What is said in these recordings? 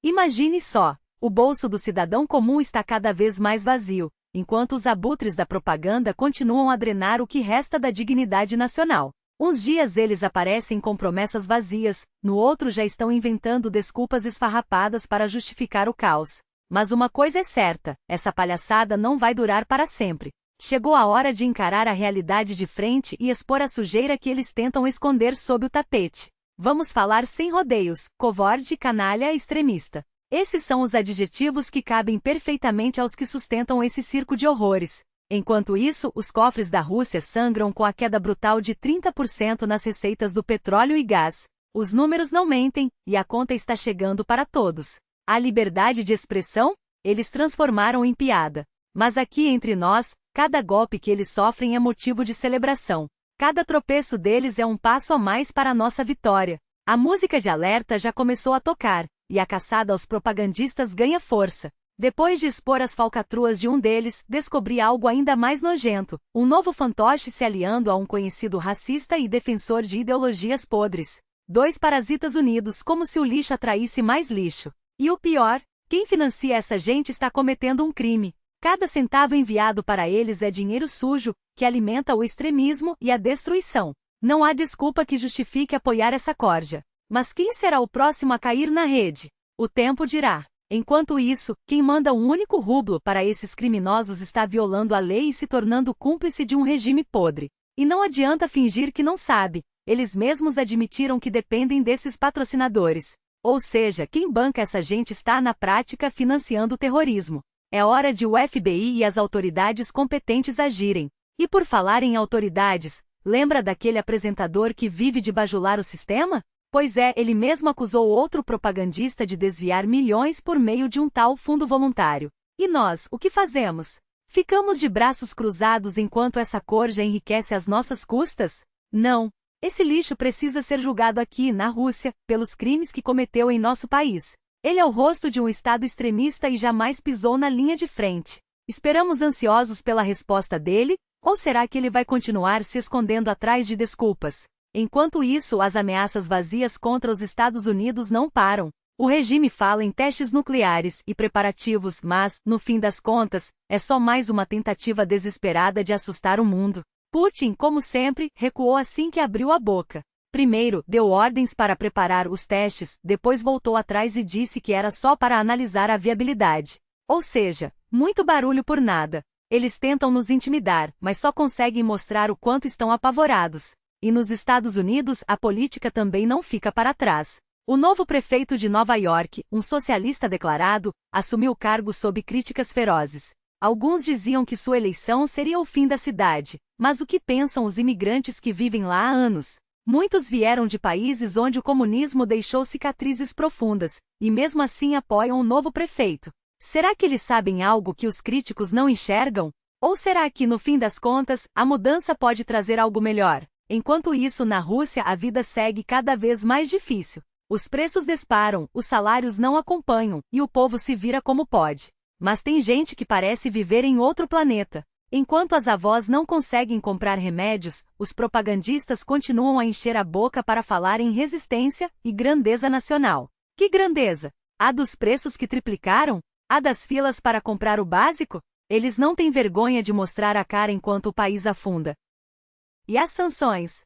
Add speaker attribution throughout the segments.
Speaker 1: Imagine só, o bolso do cidadão comum está cada vez mais vazio, enquanto os abutres da propaganda continuam a drenar o que resta da dignidade nacional. Uns dias eles aparecem com promessas vazias, no outro já estão inventando desculpas esfarrapadas para justificar o caos. Mas uma coisa é certa, essa palhaçada não vai durar para sempre. Chegou a hora de encarar a realidade de frente e expor a sujeira que eles tentam esconder sob o tapete. Vamos falar sem rodeios: covarde, canalha, extremista. Esses são os adjetivos que cabem perfeitamente aos que sustentam esse circo de horrores. Enquanto isso, os cofres da Rússia sangram com a queda brutal de 30% nas receitas do petróleo e gás. Os números não mentem, e a conta está chegando para todos. A liberdade de expressão? Eles transformaram em piada. Mas aqui entre nós, cada golpe que eles sofrem é motivo de celebração. Cada tropeço deles é um passo a mais para a nossa vitória. A música de alerta já começou a tocar, e a caçada aos propagandistas ganha força. Depois de expor as falcatruas de um deles, descobri algo ainda mais nojento: um novo fantoche se aliando a um conhecido racista e defensor de ideologias podres. Dois parasitas unidos como se o lixo atraísse mais lixo. E o pior, quem financia essa gente está cometendo um crime. Cada centavo enviado para eles é dinheiro sujo, que alimenta o extremismo e a destruição. Não há desculpa que justifique apoiar essa corja. Mas quem será o próximo a cair na rede? O tempo dirá. Enquanto isso, quem manda um único rublo para esses criminosos está violando a lei e se tornando cúmplice de um regime podre. E não adianta fingir que não sabe, eles mesmos admitiram que dependem desses patrocinadores. Ou seja, quem banca essa gente está, na prática, financiando o terrorismo. É hora de o FBI e as autoridades competentes agirem. E por falar em autoridades, lembra daquele apresentador que vive de bajular o sistema? Pois é, ele mesmo acusou outro propagandista de desviar milhões por meio de um tal fundo voluntário. E nós, o que fazemos? Ficamos de braços cruzados enquanto essa corja enriquece às nossas custas? Não. Esse lixo precisa ser julgado aqui, na Rússia, pelos crimes que cometeu em nosso país. Ele é o rosto de um Estado extremista e jamais pisou na linha de frente. Esperamos ansiosos pela resposta dele, ou será que ele vai continuar se escondendo atrás de desculpas? Enquanto isso, as ameaças vazias contra os Estados Unidos não param. O regime fala em testes nucleares e preparativos, mas, no fim das contas, é só mais uma tentativa desesperada de assustar o mundo. Putin, como sempre, recuou assim que abriu a boca. Primeiro, deu ordens para preparar os testes, depois voltou atrás e disse que era só para analisar a viabilidade. Ou seja, muito barulho por nada. Eles tentam nos intimidar, mas só conseguem mostrar o quanto estão apavorados. E nos Estados Unidos, a política também não fica para trás. O novo prefeito de Nova York, um socialista declarado, assumiu o cargo sob críticas ferozes. Alguns diziam que sua eleição seria o fim da cidade, mas o que pensam os imigrantes que vivem lá há anos? Muitos vieram de países onde o comunismo deixou cicatrizes profundas, e mesmo assim apoiam o novo prefeito. Será que eles sabem algo que os críticos não enxergam? Ou será que, no fim das contas, a mudança pode trazer algo melhor? Enquanto isso, na Rússia a vida segue cada vez mais difícil. Os preços disparam, os salários não acompanham, e o povo se vira como pode. Mas tem gente que parece viver em outro planeta. Enquanto as avós não conseguem comprar remédios, os propagandistas continuam a encher a boca para falar em resistência e grandeza nacional. Que grandeza? A dos preços que triplicaram? A das filas para comprar o básico? Eles não têm vergonha de mostrar a cara enquanto o país afunda. E as sanções?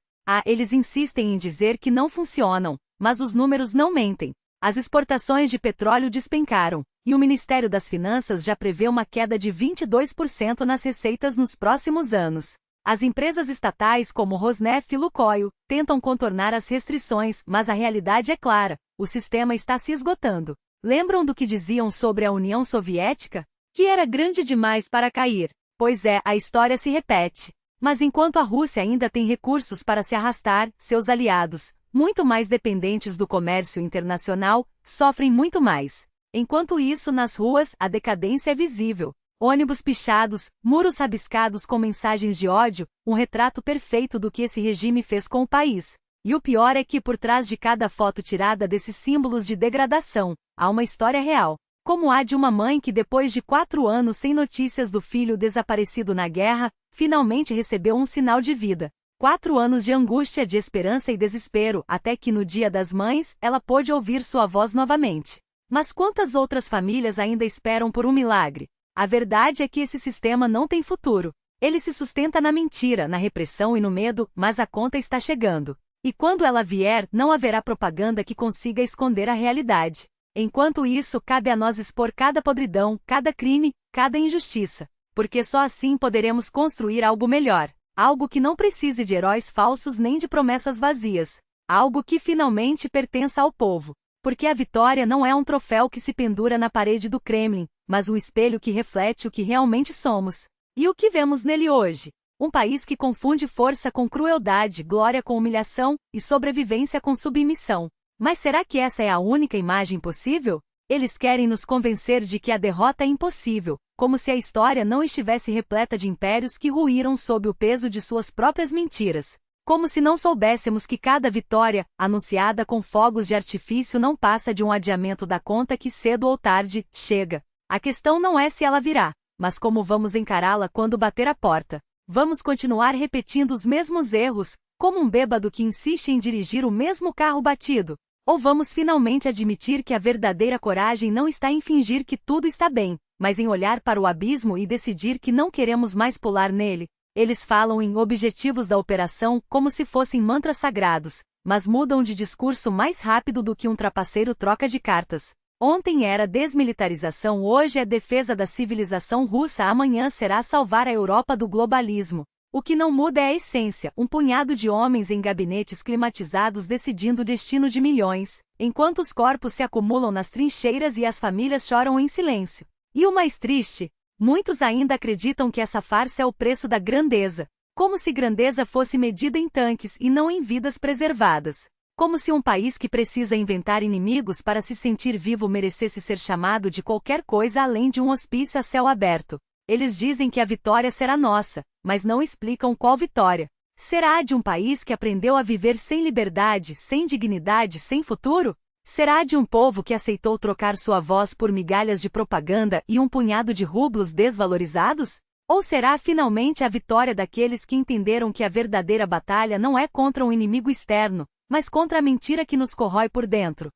Speaker 1: Eles insistem em dizer que não funcionam, mas os números não mentem. As exportações de petróleo despencaram, e o Ministério das Finanças já prevê uma queda de 22% nas receitas nos próximos anos. As empresas estatais como Rosneft e Lukoil tentam contornar as restrições, mas a realidade é clara: o sistema está se esgotando. Lembram do que diziam sobre a União Soviética? Que era grande demais para cair. Pois é, a história se repete. Mas enquanto a Rússia ainda tem recursos para se arrastar, seus aliados, muito mais dependentes do comércio internacional, sofrem muito mais. Enquanto isso, nas ruas, a decadência é visível. Ônibus pichados, muros rabiscados com mensagens de ódio, um retrato perfeito do que esse regime fez com o país. E o pior é que por trás de cada foto tirada desses símbolos de degradação, há uma história real. Como a de uma mãe que depois de 4 anos sem notícias do filho desaparecido na guerra, finalmente recebeu um sinal de vida. 4 anos de angústia, de esperança e desespero, até que no Dia das Mães, ela pôde ouvir sua voz novamente. Mas quantas outras famílias ainda esperam por um milagre? A verdade é que esse sistema não tem futuro. Ele se sustenta na mentira, na repressão e no medo, mas a conta está chegando. E quando ela vier, não haverá propaganda que consiga esconder a realidade. Enquanto isso, cabe a nós expor cada podridão, cada crime, cada injustiça. Porque só assim poderemos construir algo melhor. Algo que não precise de heróis falsos nem de promessas vazias. Algo que finalmente pertença ao povo. Porque a vitória não é um troféu que se pendura na parede do Kremlin, mas um espelho que reflete o que realmente somos. E o que vemos nele hoje? Um país que confunde força com crueldade, glória com humilhação e sobrevivência com submissão. Mas será que essa é a única imagem possível? Eles querem nos convencer de que a derrota é impossível, como se a história não estivesse repleta de impérios que ruíram sob o peso de suas próprias mentiras. Como se não soubéssemos que cada vitória, anunciada com fogos de artifício, não passa de um adiamento da conta que cedo ou tarde chega. A questão não é se ela virá, mas como vamos encará-la quando bater a porta. Vamos continuar repetindo os mesmos erros, como um bêbado que insiste em dirigir o mesmo carro batido? Ou vamos finalmente admitir que a verdadeira coragem não está em fingir que tudo está bem, mas em olhar para o abismo e decidir que não queremos mais pular nele? Eles falam em objetivos da operação como se fossem mantras sagrados, mas mudam de discurso mais rápido do que um trapaceiro troca de cartas. Ontem era desmilitarização, hoje é defesa da civilização russa, amanhã será salvar a Europa do globalismo. O que não muda é a essência, um punhado de homens em gabinetes climatizados decidindo o destino de milhões, enquanto os corpos se acumulam nas trincheiras e as famílias choram em silêncio. E o mais triste? Muitos ainda acreditam que essa farsa é o preço da grandeza, como se grandeza fosse medida em tanques e não em vidas preservadas. Como se um país que precisa inventar inimigos para se sentir vivo merecesse ser chamado de qualquer coisa além de um hospício a céu aberto. Eles dizem que a vitória será nossa, mas não explicam qual vitória. Será a de um país que aprendeu a viver sem liberdade, sem dignidade, sem futuro? Será a de um povo que aceitou trocar sua voz por migalhas de propaganda e um punhado de rublos desvalorizados? Ou será finalmente a vitória daqueles que entenderam que a verdadeira batalha não é contra um inimigo externo, mas contra a mentira que nos corrói por dentro?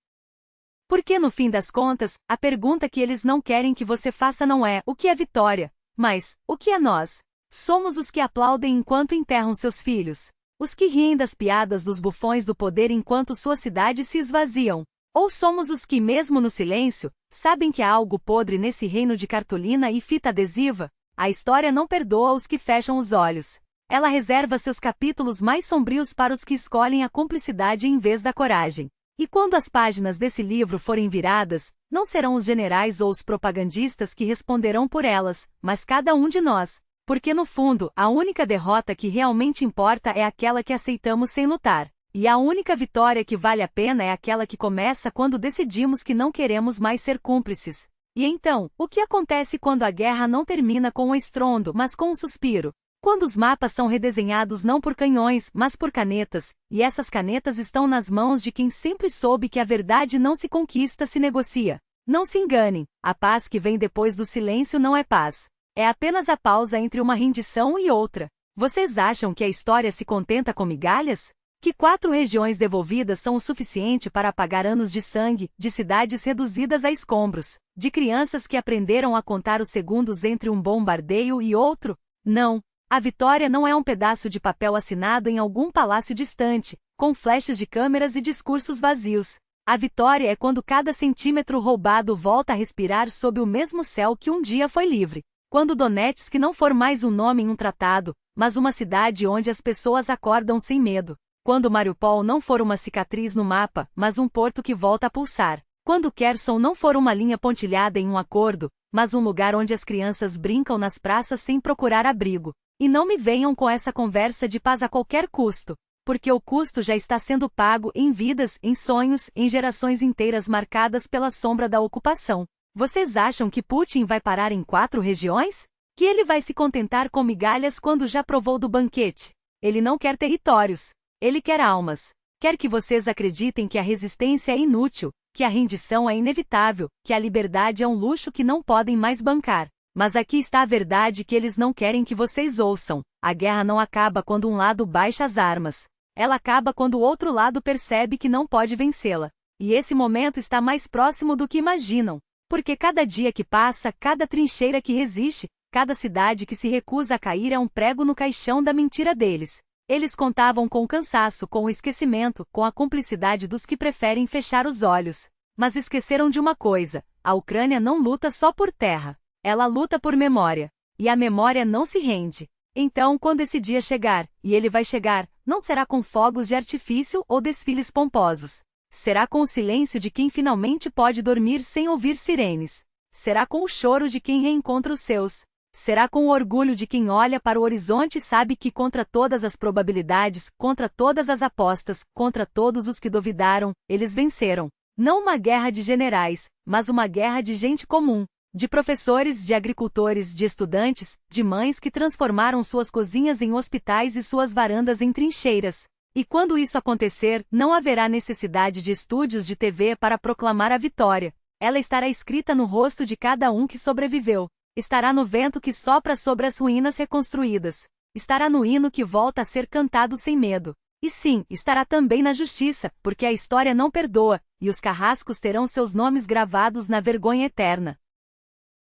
Speaker 1: Porque no fim das contas, a pergunta que eles não querem que você faça não é o que é vitória, mas o que é nós? Somos os que aplaudem enquanto enterram seus filhos, os que riem das piadas dos bufões do poder enquanto suas cidades se esvaziam. Ou somos os que, mesmo no silêncio, sabem que há algo podre nesse reino de cartolina e fita adesiva? A história não perdoa os que fecham os olhos. Ela reserva seus capítulos mais sombrios para os que escolhem a cumplicidade em vez da coragem. E quando as páginas desse livro forem viradas, não serão os generais ou os propagandistas que responderão por elas, mas cada um de nós. Porque no fundo, a única derrota que realmente importa é aquela que aceitamos sem lutar. E a única vitória que vale a pena é aquela que começa quando decidimos que não queremos mais ser cúmplices. E então, o que acontece quando a guerra não termina com um estrondo, mas com um suspiro? Quando os mapas são redesenhados não por canhões, mas por canetas, e essas canetas estão nas mãos de quem sempre soube que a verdade não se conquista, se negocia. Não se enganem, a paz que vem depois do silêncio não é paz. É apenas a pausa entre uma rendição e outra. Vocês acham que a história se contenta com migalhas? Que 4 regiões devolvidas são o suficiente para apagar anos de sangue, de cidades reduzidas a escombros, de crianças que aprenderam a contar os segundos entre um bombardeio e outro? Não. A vitória não é um pedaço de papel assinado em algum palácio distante, com flashes de câmeras e discursos vazios. A vitória é quando cada centímetro roubado volta a respirar sob o mesmo céu que um dia foi livre. Quando Donetsk não for mais um nome em um tratado, mas uma cidade onde as pessoas acordam sem medo. Quando Mariupol não for uma cicatriz no mapa, mas um porto que volta a pulsar. Quando Kherson não for uma linha pontilhada em um acordo, mas um lugar onde as crianças brincam nas praças sem procurar abrigo. E não me venham com essa conversa de paz a qualquer custo, porque o custo já está sendo pago em vidas, em sonhos, em gerações inteiras marcadas pela sombra da ocupação. Vocês acham que Putin vai parar em 4 regiões? Que ele vai se contentar com migalhas quando já provou do banquete? Ele não quer territórios. Ele quer almas. Quer que vocês acreditem que a resistência é inútil, que a rendição é inevitável, que a liberdade é um luxo que não podem mais bancar. Mas aqui está a verdade que eles não querem que vocês ouçam. A guerra não acaba quando um lado baixa as armas. Ela acaba quando o outro lado percebe que não pode vencê-la. E esse momento está mais próximo do que imaginam. Porque cada dia que passa, cada trincheira que resiste, cada cidade que se recusa a cair é um prego no caixão da mentira deles. Eles contavam com o cansaço, com o esquecimento, com a cumplicidade dos que preferem fechar os olhos. Mas esqueceram de uma coisa: a Ucrânia não luta só por terra. Ela luta por memória. E a memória não se rende. Então, quando esse dia chegar, e ele vai chegar, não será com fogos de artifício ou desfiles pomposos. Será com o silêncio de quem finalmente pode dormir sem ouvir sirenes. Será com o choro de quem reencontra os seus. Será com o orgulho de quem olha para o horizonte e sabe que contra todas as probabilidades, contra todas as apostas, contra todos os que duvidaram, eles venceram. Não uma guerra de generais, mas uma guerra de gente comum. De professores, de agricultores, de estudantes, de mães que transformaram suas cozinhas em hospitais e suas varandas em trincheiras. E quando isso acontecer, não haverá necessidade de estúdios de TV para proclamar a vitória. Ela estará escrita no rosto de cada um que sobreviveu. Estará no vento que sopra sobre as ruínas reconstruídas. Estará no hino que volta a ser cantado sem medo. E sim, estará também na justiça, porque a história não perdoa, e os carrascos terão seus nomes gravados na vergonha eterna.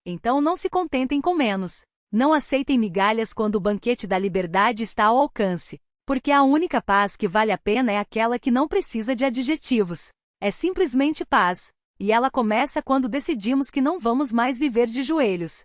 Speaker 1: Então não se contentem com menos. Não aceitem migalhas quando o banquete da liberdade está ao alcance. Porque a única paz que vale a pena é aquela que não precisa de adjetivos. É simplesmente paz. E ela começa quando decidimos que não vamos mais viver de joelhos.